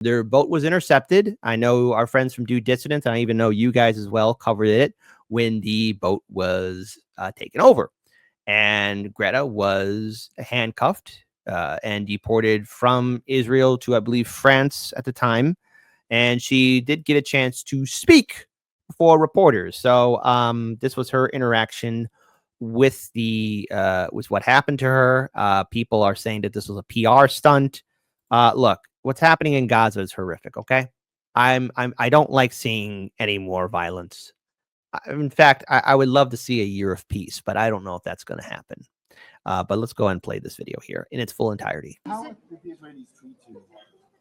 Their boat was intercepted. I know our friends from Due Dissidence, I even know you guys as well, covered it when the boat was taken over. And Greta was handcuffed and deported from Israel to, I believe, France at the time. And she did get a chance to speak before reporters. So this was her interaction with with what happened to her. People are saying that this was a PR stunt. Look, what's happening in Gaza is horrific. Okay, I don't like seeing any more violence. In fact, I would love to see a year of peace, but I don't know if that's going to happen. But let's go ahead and play this video here in its full entirety. How did the Israelis treat you?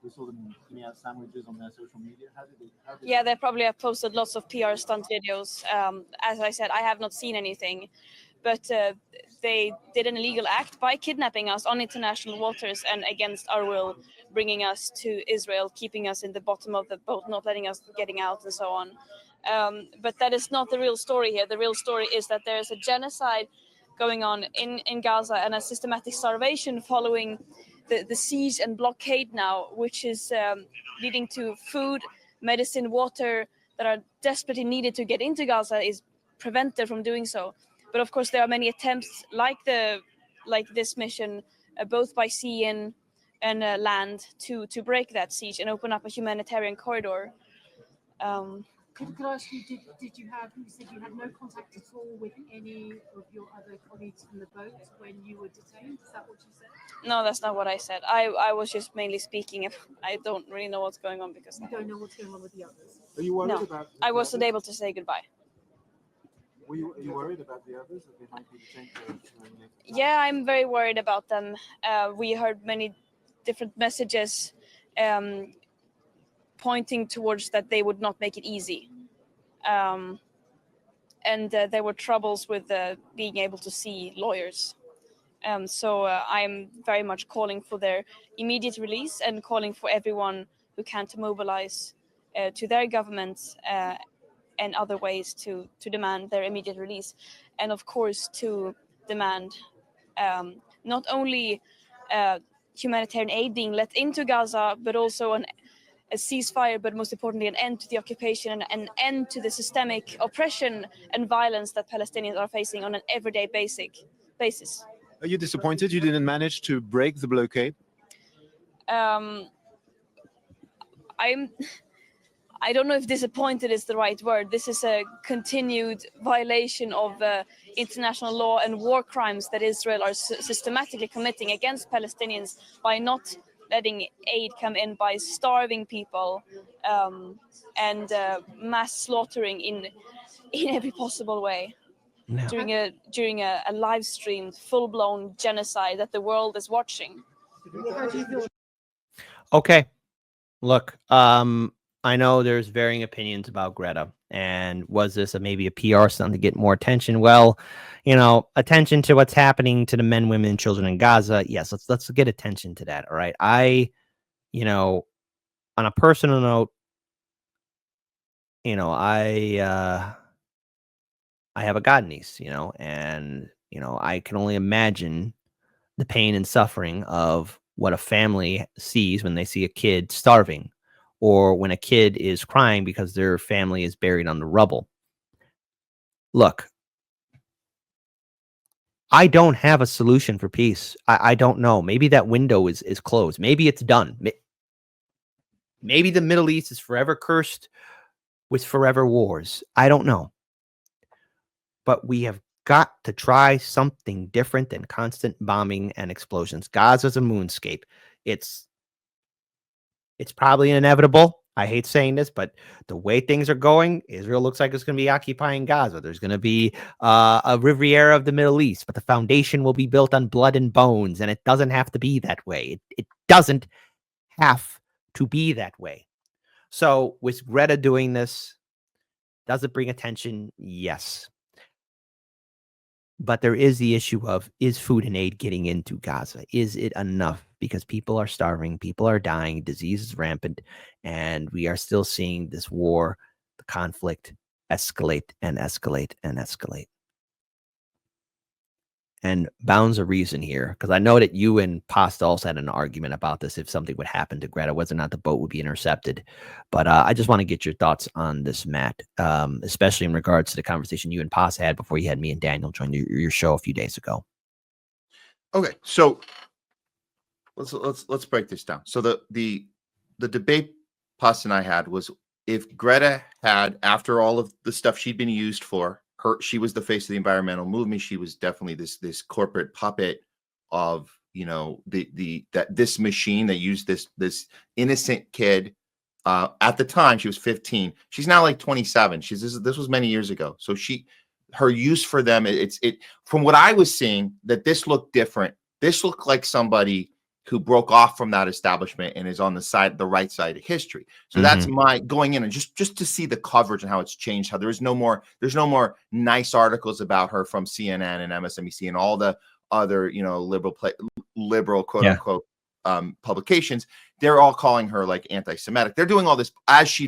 We saw them giving out sandwiches on their social media. How did Yeah, they probably have posted lots of PR stunt videos. As I said, I have not seen anything, but they did an illegal act by kidnapping us on international waters and against our will, bringing us to Israel, keeping us in the bottom of the boat, not letting us getting out and so on. But that is not the real story here. The real story is that there is a genocide going on in Gaza and a systematic starvation following the siege and blockade now, which is leading to food, medicine, water that are desperately needed to get into Gaza is prevented from doing so. But of course, there are many attempts like this mission, both by sea and land, to break that siege and open up a humanitarian corridor. Could I ask you, did you have, you said you had no contact at all with any of your other colleagues from the boat when you were detained? Is that what you said? No, that's not what I said. I was just mainly speaking. I don't really know what's going on because you don't know what's going on with the others. Are you worried about? I wasn't able to say goodbye. Are you worried about the others that they might be detained? Yeah, I'm very worried about them. We heard many different messages pointing towards that they would not make it easy. And there were troubles with being able to see lawyers. So I'm very much calling for their immediate release and calling for everyone who can to mobilize to their governments and other ways to demand their immediate release. And of course, to demand not only humanitarian aid being let into Gaza, but also a ceasefire, but most importantly, an end to the occupation and an end to the systemic oppression and violence that Palestinians are facing on an everyday basis. Are you disappointed you didn't manage to break the blockade? I don't know if disappointed is the right word. This is a continued violation of international law and war crimes that Israel are systematically committing against Palestinians by not letting aid come in, by starving people and mass slaughtering in every possible way. No. During a live streamed full-blown genocide that the world is watching. Okay, look, I know there's varying opinions about Greta, and was this maybe a PR stunt to get more attention? Well, attention to what's happening to the men, women, and children in Gaza. Yes, let's get attention to that. All right, on a personal note, I have a godniece, and I can only imagine the pain and suffering of what a family sees when they see a kid starving, or when a kid is crying because their family is buried on the rubble. Look, I don't have a solution for peace. I don't know. Maybe that window is closed. Maybe it's done. Maybe the Middle East is forever cursed with forever wars. I don't know. But we have got to try something different than constant bombing and explosions. Gaza's a moonscape. It's probably inevitable. I hate saying this, but the way things are going, Israel looks like it's going to be occupying Gaza. There's going to be a Riviera of the Middle East, but the foundation will be built on blood and bones, and it doesn't have to be that way. It doesn't have to be that way. So with Greta doing this, does it bring attention? Yes. But there is the issue of, is food and aid getting into Gaza? Is it enough? Because people are starving, people are dying, disease is rampant, and we are still seeing this war, the conflict, escalate and escalate and escalate. and bounds of reason here, because I know that you and Pasta also had an argument about this, if something would happen to Greta, whether or not the boat would be intercepted. But I just want to get your thoughts on this, Matt, especially in regards to the conversation you and Pasta had before you had me and Daniel join your show a few days ago. Okay, so let's break this down. So the debate Pasta and I had was, if Greta had, after all of the stuff she'd been used for, she was the face of the environmental movement. She was definitely this corporate puppet of, you know, this machine that used this innocent kid. At the time, she was 15. She's now like 27. This was many years ago. So her use for them, from what I was seeing, that this looked different. This looked like somebody who broke off from that establishment and is on the right side of history. So that's my going in, and just to see the coverage and how it's changed, how there's no more nice articles about her from CNN and MSNBC and all the other, you know, liberal quote unquote publications. They're all calling her like anti-Semitic. They're doing all this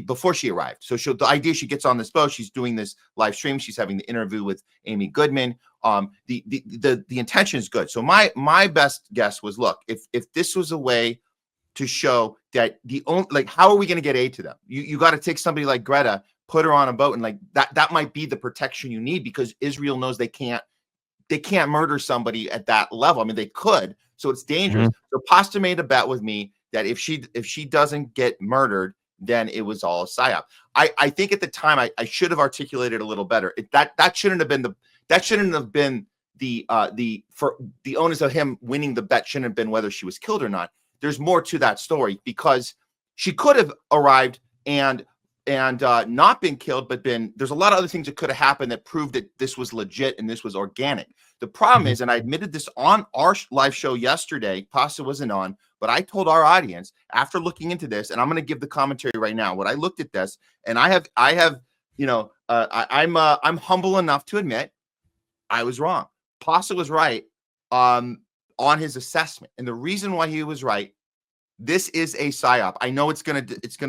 before she arrived. So the idea, she gets on this boat, she's doing this live stream, she's having the interview with Amy Goodman. The intention is good. So my best guess was, look, if this was a way to show that how are we going to get aid to them? You got to take somebody like Greta, put her on a boat, and like that might be the protection you need, because Israel knows they can't murder somebody at that level. I mean, they could, so it's dangerous. So Pasta made a bet with me that if she doesn't get murdered, then it was all a psyop. I think at the time I should have articulated a little better. That shouldn't have been the onus of him winning the bet. Shouldn't have been whether she was killed or not. There's more to that story, because she could have arrived and not been killed, but there's a lot of other things that could have happened that proved that this was legit and this was organic. The problem is, and I admitted this on our live show yesterday, Pasta wasn't on, but I told our audience, after looking into this, and I'm going to give the commentary right now, when I looked at this, and I have, you know, I'm humble enough to admit I was wrong. Pasta was right on his assessment, and the reason why he was right, this is a psyop. I know it's gonna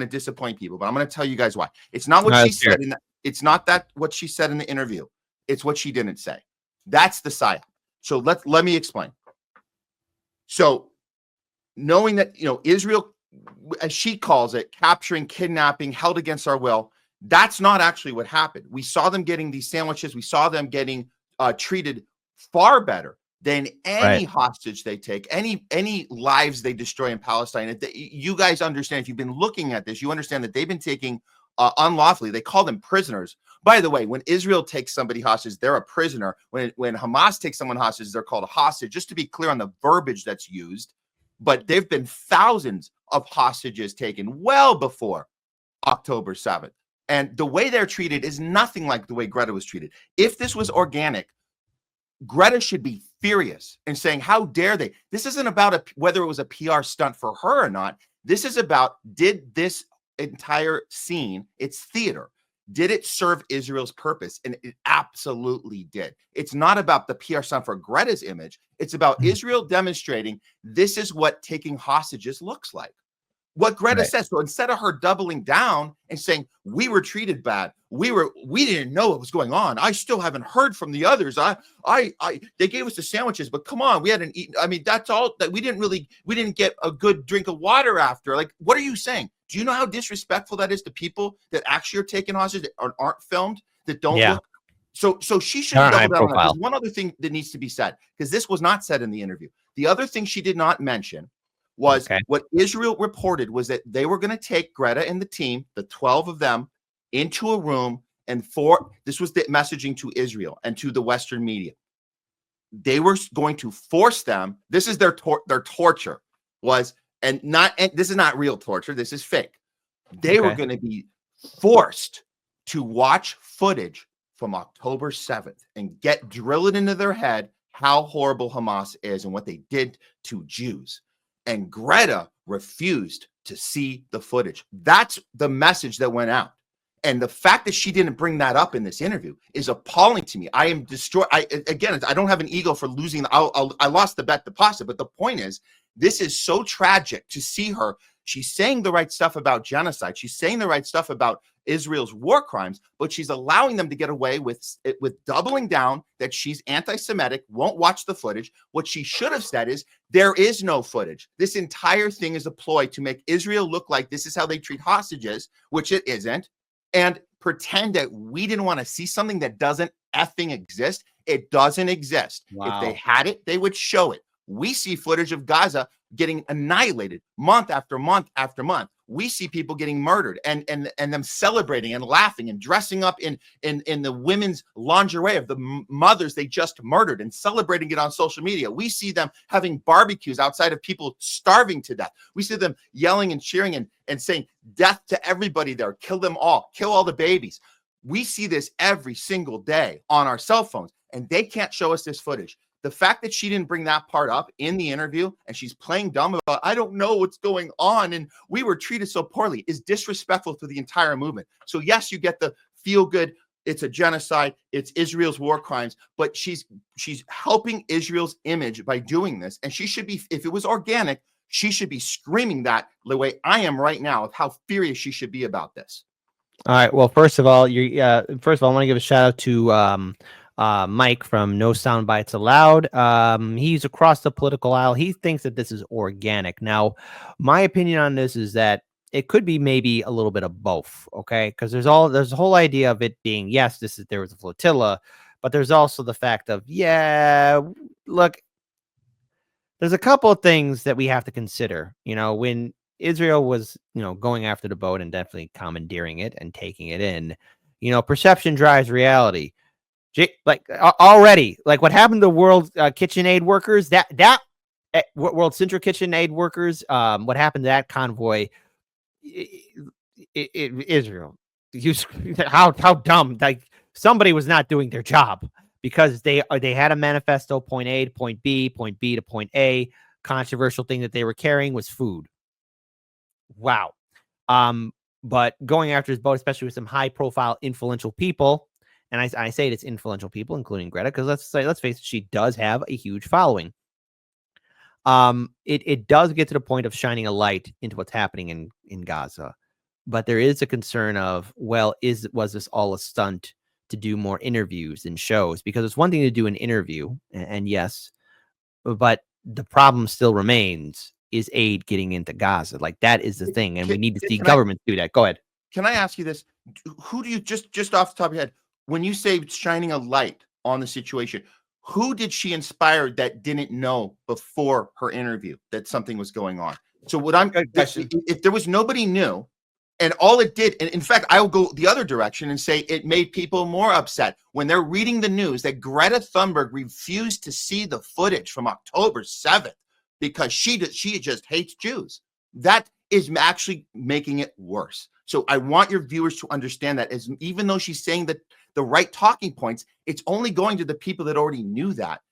disappoint people, but I'm gonna tell you guys why. It's not what she said. It's not what she said in the interview. It's what she didn't say. That's the psyop. So let me explain. So knowing that, you know, Israel, as she calls it, capturing, kidnapping, held against our will, that's not actually what happened. We saw them getting these sandwiches. We saw them getting treated far better than any hostage they take, any lives they destroy in Palestine. You guys understand, if you've been looking at this, you understand that they've been taking unlawfully. They call them prisoners. By the way, when Israel takes somebody hostage, they're a prisoner. When Hamas takes someone hostage, they're called a hostage, just to be clear on the verbiage that's used. But there've been thousands of hostages taken well before October 7th. And the way they're treated is nothing like the way Greta was treated. If this was organic, Greta should be furious and saying, how dare they? This isn't about whether it was a PR stunt for her or not. This is about, did this entire scene, it's theater, did it serve Israel's purpose? And it absolutely did. It's not about the PR stunt for Greta's image. It's about Israel demonstrating this is what taking hostages looks like. What Greta says. So instead of her doubling down and saying, we were treated bad, we didn't know what was going on, I still haven't heard from the others, they gave us the sandwiches, but come on, we hadn't eaten. I mean, that's all that we didn't get a good drink of water after. Like, what are you saying? Do you know how disrespectful that is to people that actually are taking hostages, that aren't filmed, that don't look? So she should double down on that. There's one other thing that needs to be said, because this was not said in the interview. The other thing she did not mention was what Israel reported was that they were going to take Greta and the team, the 12 of them, into a room, and this was the messaging to Israel and to the Western media. They were going to force them. This is their torture was, and this is not real torture. This is fake. They were going to be forced to watch footage from October 7th and drill it into their head how horrible Hamas is and what they did to Jews. And Greta refused to see the footage. That's the message that went out. And the fact that she didn't bring that up in this interview is appalling to me. I am destroyed. I don't have an ego for losing. I lost the bet to Pasta, but the point is, this is so tragic to see her She's saying the right stuff about genocide. She's saying the right stuff about Israel's war crimes, but she's allowing them to get away with doubling down that she's anti-Semitic, won't watch the footage. What she should have said is, there is no footage. This entire thing is a ploy to make Israel look like this is how they treat hostages, which it isn't, and pretend that we didn't want to see something that doesn't effing exist. It doesn't exist. Wow. If they had it, they would show it. We see footage of Gaza getting annihilated month after month after month. We see people getting murdered and them celebrating and laughing and dressing up in the women's lingerie of the mothers they just murdered and celebrating it on social media. We see them having barbecues outside of people starving to death. We see them yelling and cheering and saying, death to everybody there, kill them all, kill all the babies. We see this every single day on our cell phones, and they can't show us this footage. The fact that she didn't bring that part up in the interview and she's playing dumb about, I don't know what's going on and we were treated so poorly, is disrespectful to the entire movement. So yes, you get the feel good, it's a genocide, it's Israel's war crimes, but she's helping Israel's image by doing this. And she should be, if it was organic, she should be screaming that the way I am right now of how furious she should be about this. All right. Well, first of all, I want to give a shout out to Mike from No Sound Bites Allowed. He's across the political aisle. He thinks that this is organic. Now, my opinion on this is that it could be maybe a little bit of both. Okay, because there's a whole idea of it being, yes, there was a flotilla, but there's also the fact of, look, there's a couple of things that we have to consider. When Israel was, going after the boat and definitely commandeering it and taking it in, perception drives reality. Already, like what happened to World KitchenAid workers, World Central KitchenAid workers, what happened to that convoy, Israel, how dumb, like somebody was not doing their job because they had a manifesto, point A to point B to point A. Controversial thing that they were carrying was food. Wow. But going after his boat, especially with some high profile influential people, and I say it's influential people, including Greta, because let's face it, she does have a huge following. It does get to the point of shining a light into what's happening in Gaza, but there is a concern of, well, was this all a stunt to do more interviews and shows? Because it's one thing to do an interview, and yes, but the problem still remains: is aid getting into Gaza? Like that is the thing, and we need to see governments do that. Go ahead. Can I ask you this? Who do you just off the top of your head? When you say shining a light on the situation, who did she inspire that didn't know before her interview that something was going on? So if there was nobody new, and all it did, and in fact, I will go the other direction and say it made people more upset when they're reading the news that Greta Thunberg refused to see the footage from October 7th because she just hates Jews. That is actually making it worse. So I want your viewers to understand that, as even though she's saying that the right talking points, it's only going to the people that already knew that.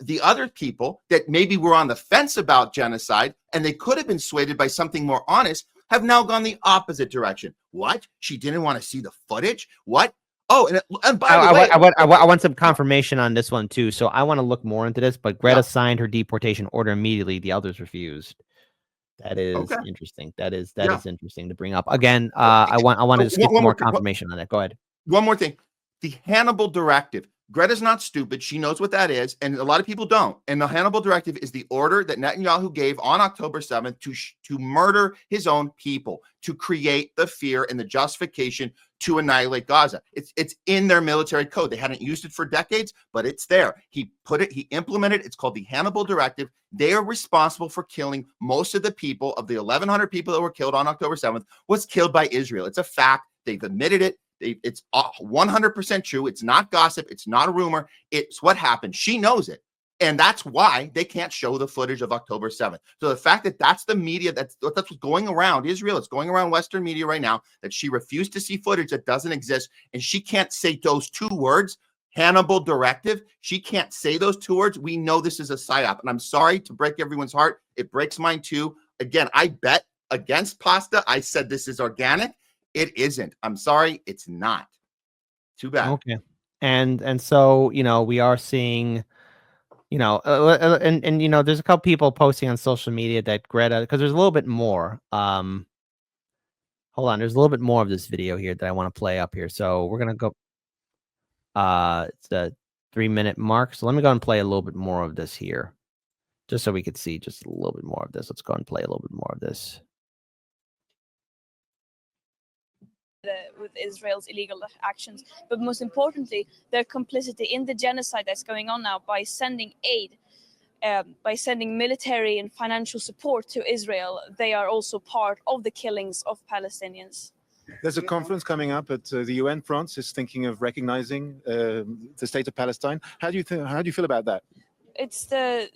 The other people that maybe were on the fence about genocide and they could have been swayed by something more honest have now gone the opposite direction. What? She didn't want to see the footage? What? Oh, and by the way, I want some confirmation on this one too. So I want to look more into this, but Greta signed her deportation order immediately. The others refused. That is interesting. That is interesting to bring up. Again, I wanted to get more confirmation on that. Go ahead. One more thing. The Hannibal Directive. Greta's not stupid. She knows what that is, and a lot of people don't. And the Hannibal Directive is the order that Netanyahu gave on October 7th to murder his own people, to create the fear and the justification to annihilate Gaza. It's in their military code. They hadn't used it for decades, but it's there. He implemented it. It's called the Hannibal Directive. They are responsible for killing most of the people. Of the 1,100 people that were killed on October 7th was killed by Israel. It's a fact. They've admitted it. It's 100% true. It's not gossip. It's not a rumor. It's what happened. She knows it. And that's why they can't show the footage of October 7th. So the fact that that's the media, that's what's going around Israel, it's going around Western media right now, that she refused to see footage that doesn't exist. And she can't say those two words, Hannibal Directive. She can't say those two words. We know this is a psyop. And I'm sorry to break everyone's heart. It breaks mine too. Again, I bet against pasta. I said this is organic. It isn't. I'm sorry. It's not. Too bad. Okay. And so, we are seeing you know, and you know, there's a couple people posting on social media that Greta, because there's a little bit more. Hold on, there's a little bit more of this video here that I want to play up here. So we're gonna go. It's the 3-minute mark. So let me go and play a little bit more of this here, just so we could see just a little bit more of this. Let's go and play a little bit more of this. With Israel's illegal actions, but most importantly, their complicity in the genocide that's going on now by sending aid, by sending military and financial support to Israel. They are also part of the killings of Palestinians. There's a conference coming up at the UN. France is thinking of recognizing the state of Palestine. How do you feel about that? It's the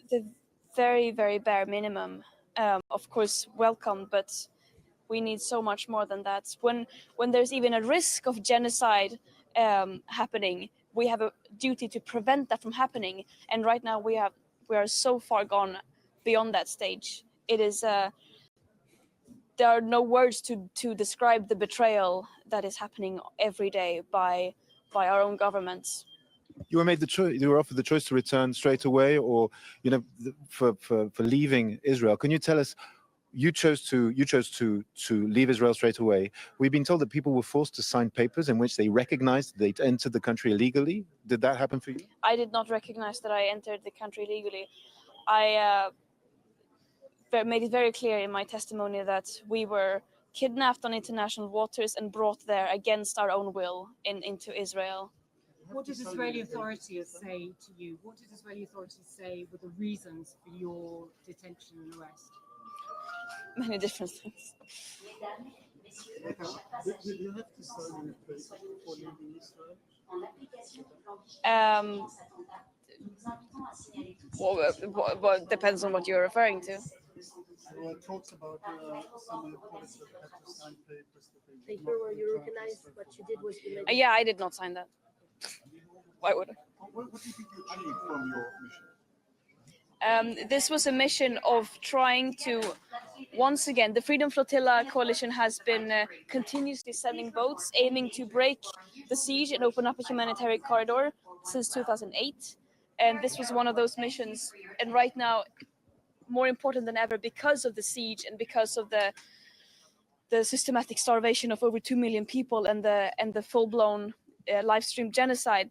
very, very bare minimum. Of course, welcome, but we need so much more than that. When there's even a risk of genocide happening, we have a duty to prevent that from happening. And right now we are so far gone beyond that stage. It is there are no words to describe the betrayal that is happening every day by our own governments. You were made the choice. You were offered the choice to return straight away, or for leaving Israel. Can you tell us? You chose to leave Israel straight away. We've been told that people were forced to sign papers in which they recognized they'd entered the country illegally. Did that happen for you? I did not recognize that I entered the country legally. I made it very clear in my testimony that we were kidnapped on international waters and brought there against our own will into Israel. What did Israeli authorities say to you? What did Israeli authorities say were the reasons for your detention and arrest? Many different things. Did you have to sign a paper for leaving Israel? Well, depends on what you're referring to. There were talks about some reporters that had to sign papers. They you recognized what you did was illegal. Yeah, I did not sign that. Why would I? What do you think you achieved from your mission? This was a mission of trying to, once again, the Freedom Flotilla coalition has been continuously sending boats aiming to break the siege and open up a humanitarian corridor since 2008. And this was one of those missions. And right now, more important than ever, because of the siege and because of the systematic starvation of over 2 million people and the full-blown live stream genocide,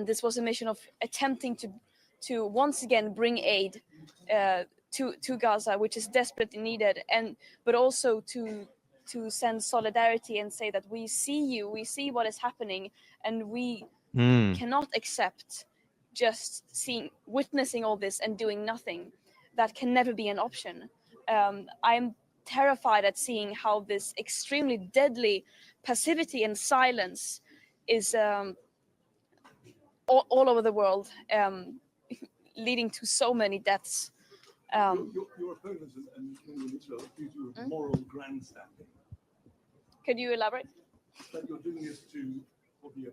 this was a mission of attempting to once again bring aid to Gaza, which is desperately needed, but also to send solidarity and say that we see you, we see what is happening, and we cannot accept just witnessing all this and doing nothing. That can never be an option. I'm terrified at seeing how this extremely deadly passivity and silence is all over the world, leading to so many deaths. Your opponents and in Israel accuse you of moral grandstanding. Could you elaborate? That you're doing this for the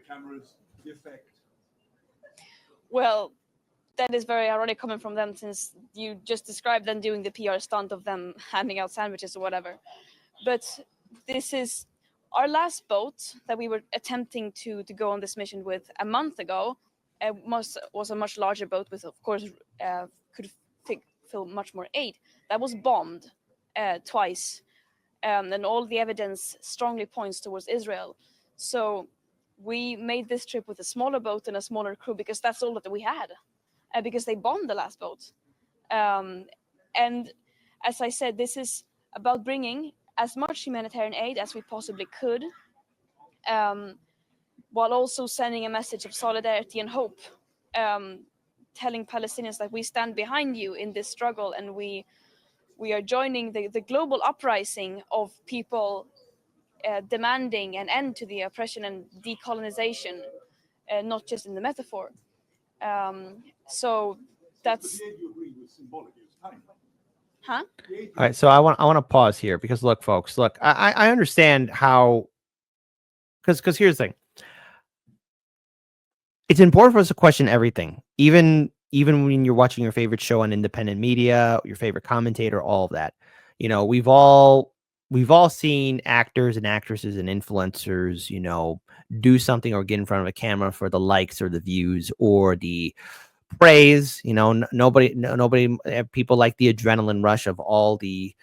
cameras, the effect. Well, that is very ironic coming from them, since you just described them doing the PR stunt of them handing out sandwiches or whatever. But this is our last boat that we were attempting to go on this mission with a month ago. Was a much larger boat with, of course, could fill much more aid. That was bombed twice, and all the evidence strongly points towards Israel. So we made this trip with a smaller boat and a smaller crew because that's all that we had, because they bombed the last boat. And as I said, this is about bringing as much humanitarian aid as we possibly could, while also sending a message of solidarity and hope, telling Palestinians that we stand behind you in this struggle, and we are joining the global uprising of people demanding an end to the oppression and decolonization, not just in the metaphor. So that's... Huh? All right, so I want to pause here because look, folks, look, I understand how, because here's the thing. It's important for us to question everything, even when you're watching your favorite show on independent media, your favorite commentator, all of that. You know, we've all seen actors and actresses and influencers, you know, do something or get in front of a camera for the likes or the views or the praise. Nobody, people like the adrenaline rush of all the,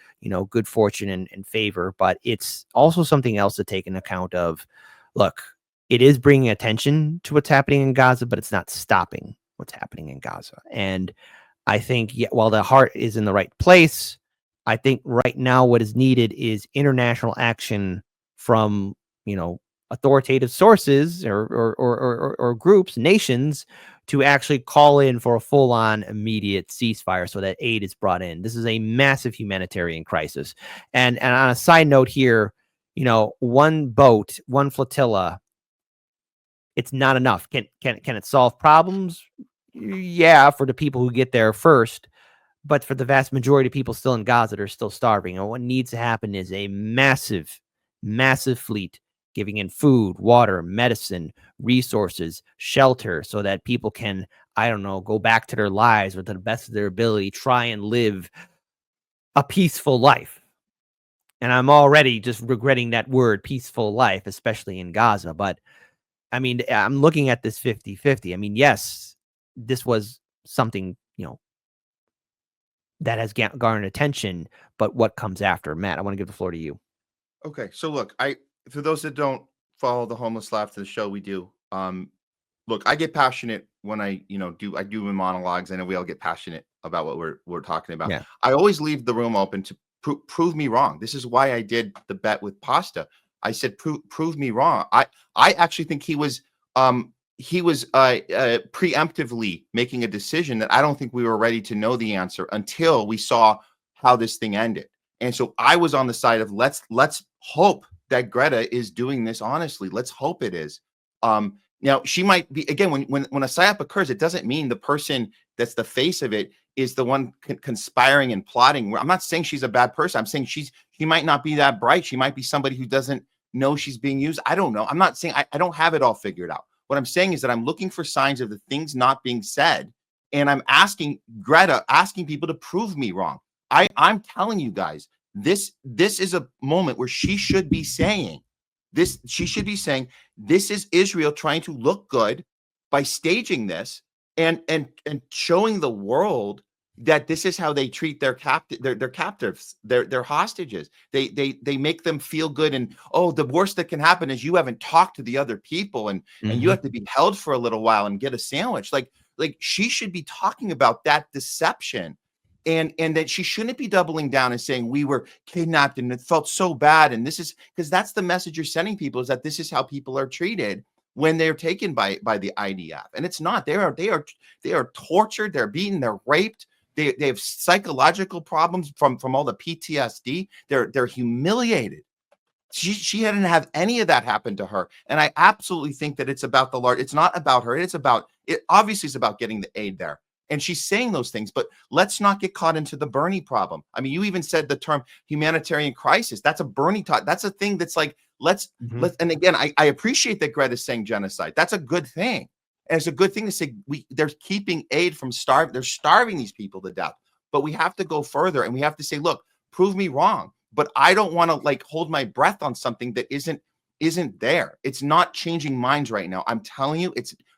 good fortune and favor, but it's also something else to take into account of, look, it is bringing attention to what's happening in Gaza, but it's not stopping what's happening in Gaza. And I think, while the heart is in the right place, I think right now what is needed is international action from, authoritative sources or groups, nations, to actually call in for a full-on immediate ceasefire so that aid is brought in. This is a massive humanitarian crisis. And on a side note here, one boat, one flotilla, it's not enough. Can it solve problems? Yeah, for the people who get there first, but for the vast majority of people still in Gaza, they're still starving. And what needs to happen is a massive, massive fleet giving in food, water, medicine, resources, shelter, so that people can, I don't know, go back to their lives or to the best of their ability, try and live a peaceful life. And I'm already just regretting that word, peaceful life, especially in Gaza. But I mean, I'm looking at this 50-50. I mean, yes, this was something, that has garnered attention, but what comes after? Matt, I want to give the floor to you. Okay, so look, for those that don't follow the Homeless Laugh to the show, we do. Look, I get passionate when I do my monologues. I know we all get passionate about what we're talking about. Yeah. I always leave the room open to prove me wrong. This is why I did the bet with Pasta. I said, prove me wrong. I actually think he was preemptively making a decision that I don't think we were ready to know the answer until we saw how this thing ended. And so I was on the side of let's hope that Greta is doing this honestly. Let's hope it is. Now she might be, again, when a psyop occurs, it doesn't mean the person that's the face of it is the one conspiring and plotting. I'm not saying she's a bad person. I'm saying she might not be that bright. She might be somebody who doesn't know she's being used. I don't know. I'm not saying I don't have it all figured out. What I'm saying is that I'm looking for signs of the things not being said. And I'm asking people to prove me wrong. I'm telling you guys, this is a moment where she should be saying this. She should be saying this is Israel trying to look good by staging this and showing the world that this is how they treat their captives, their hostages. They make them feel good. And the worst that can happen is you haven't talked to the other people and you have to be held for a little while and get a sandwich. Like she should be talking about that deception. And that she shouldn't be doubling down and saying we were kidnapped and it felt so bad. And this is because that's the message you're sending people, is that this is how people are treated when they're taken by the IDF. And it's not. They are tortured, they're beaten, they're raped, they have psychological problems from all the PTSD. They're humiliated. She hadn't have any of that happen to her. And I absolutely think that it's about it's not about her. Obviously it's about getting the aid there. And she's saying those things, but let's not get caught into the Bernie problem. I mean, you even said the term humanitarian crisis. That's a Bernie talk. That's a thing that's like, let's, and again, I appreciate that Greta's saying genocide. That's a good thing. And it's a good thing to say they're keeping aid from they're starving these people to death. But we have to go further and we have to say, look, prove me wrong. But I don't want to hold my breath on something that isn't there. It's not changing minds right now. I'm telling you,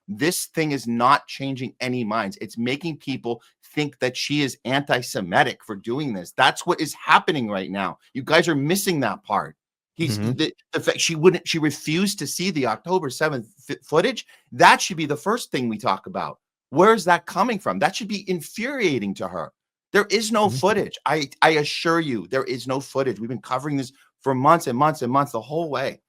this thing is not changing any minds. It's making people think that she is anti-Semitic for doing this. That's what is happening right now. You guys are missing that part. The fact she refused to see the October 7th footage. That should be the first thing we talk about. Where is that coming from? That should be infuriating to her. There is no footage. I assure you, there is no footage. We've been covering this for months and months and months, the whole way.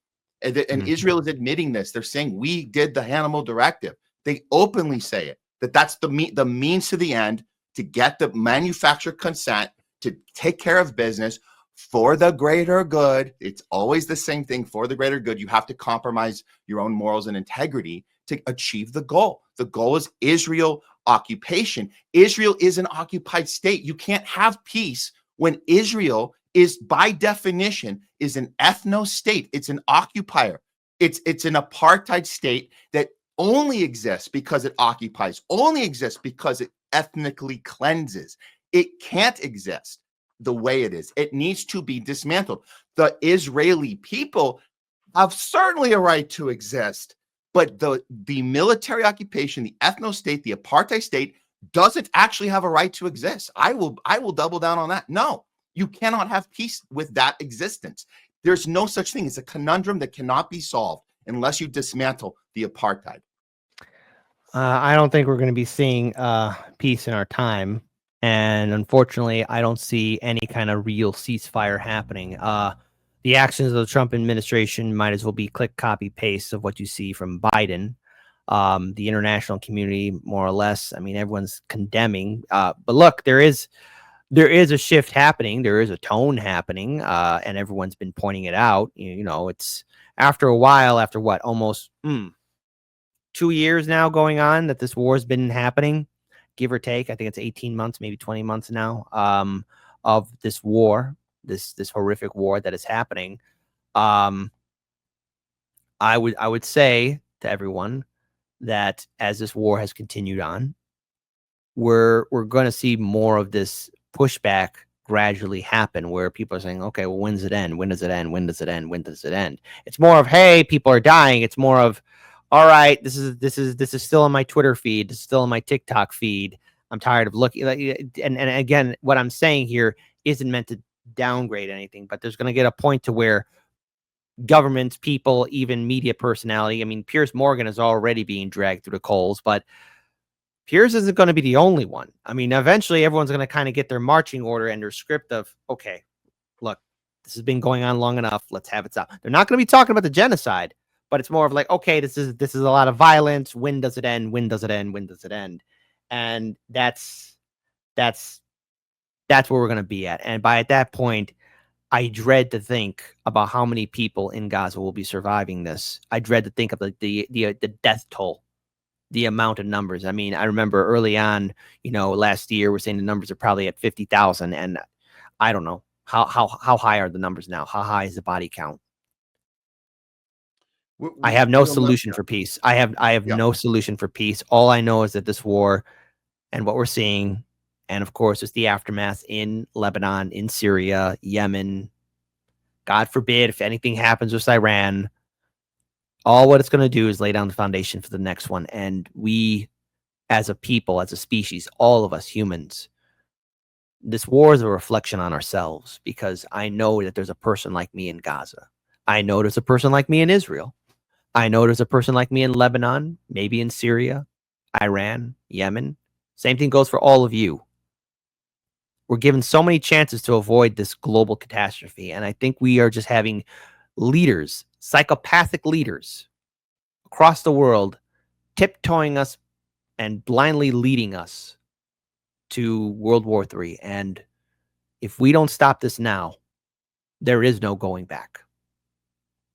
And Israel is admitting this. They're saying we did the Hannibal Directive. They openly say it, that's the means to the end, to get the manufacturer consent to take care of business for the greater good. It's always the same thing. For the greater good, you have to compromise your own morals and integrity to achieve the goal. The goal is Israel occupation. Israel is an occupied state. You can't have peace when Israel is, by definition, is an ethno state. It's an occupier. It's an apartheid state that only exists because it occupies, only exists because it ethnically cleanses. It can't exist the way it is. It needs to be dismantled. The Israeli people have certainly a right to exist, But the military occupation, the ethno state, the apartheid state doesn't actually have a right to exist. I will double down on that. No, you cannot have peace with that existence. There's no such thing. It's a conundrum that cannot be solved unless you dismantle the apartheid. I don't think we're going to be seeing peace in our time. And unfortunately, I don't see any kind of real ceasefire happening. The actions of the Trump administration might as well be click, copy, paste of what you see from Biden. The international community, more or less, I mean, everyone's condemning. But look, there is a shift happening. There is a tone happening, and everyone's been pointing it out. You know, it's after a while, after what, almost 2 years now going on that this war has been happening, give or take. I think it's 18 months, maybe 20 months now, of this war, this horrific war that is happening. I would say to everyone that as this war has continued on, we're going to see more of this pushback gradually happen, where people are saying, okay, well, when does it end? When does it end? When does it end? When does it end? It's more of, hey, people are dying. It's more of, all right, this is still on my Twitter feed. It's still on my TikTok feed. I'm tired of looking. And again, what I'm saying here isn't meant to downgrade anything, but there's going to get a point to where governments, people, even media personality. I mean, Piers Morgan is already being dragged through the coals, but Piers isn't going to be the only one. I mean, eventually everyone's going to kind of get their marching order and their script of, okay, look, this has been going on long enough. Let's have it stop. They're not going to be talking about the genocide, but it's more of like, okay, this is a lot of violence. When does it end? When does it end? When does it end? And that's where we're going to be at. And by at that point, I dread to think about how many people in Gaza will be surviving this. I dread to think of the death toll, the amount of numbers. I mean, I remember early on, last year, we're saying the numbers are probably at 50,000, and I don't know how high are the numbers now. How high is the body count? I have no solution for peace. I have no solution for peace. All I know is that this war and what we're seeing, and of course, it's the aftermath in Lebanon, in Syria, Yemen. God forbid if anything happens with Iran, all what it's going to do is lay down the foundation for the next one. And we, as a people, as a species, all of us humans, this war is a reflection on ourselves, because I know that there's a person like me in Gaza. I know there's a person like me in Israel. I know there's a person like me in Lebanon, maybe in Syria, Iran, Yemen. Same thing goes for all of you. We're given so many chances to avoid this global catastrophe. And I think we are just having leaders, psychopathic leaders across the world, tiptoeing us and blindly leading us to World War III. And if we don't stop this now, there is no going back.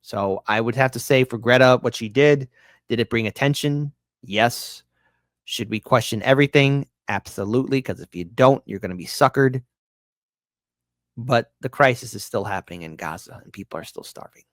So I would have to say, for Greta, what she did it bring attention? Yes. Should we question everything? Absolutely, because if you don't, you're going to be suckered. But the crisis is still happening in Gaza, and people are still starving.